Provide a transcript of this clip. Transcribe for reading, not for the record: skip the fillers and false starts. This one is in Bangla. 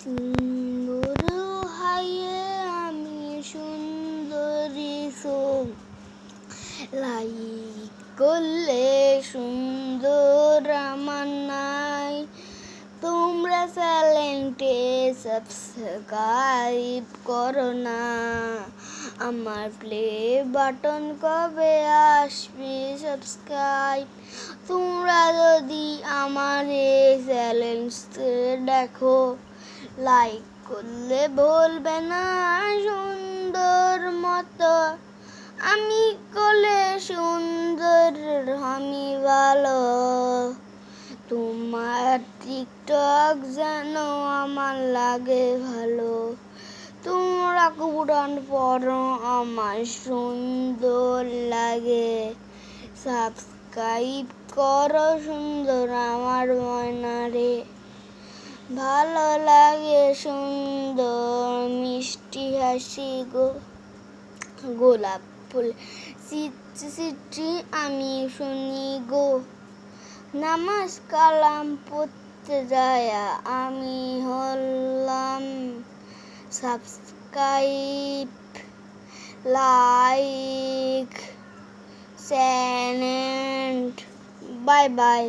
সুন্দর হাইয়ে আমি সুন্দরী সব লাইক করলে সুন্দর আমার নাই তোমরা চ্যানেলটি সাবস্ক্রাইব করো না আমার প্লে বাটন কবে আসবে সাবস্ক্রাইব তোমরা যদি আমার এই চ্যানেলটি দেখো লাইক করলে বলবে না সুন্দর মতো আমি করলে সুন্দর আমি ভালো তোমার টিকটক যেন আমার লাগে ভালো তোমরা কুরআন পড়ো আমার সুন্দর লাগে সাবস্ক্রাইব করো সুন্দর আমার ময়নারে ভালো লাগে সুন্দর মিষ্টি হাসি গোলাপ ফুল সিটি আমি শুনি গো নামাজ কালাম পড়তে যায় আমি হলাম subscribe like channel bye bye.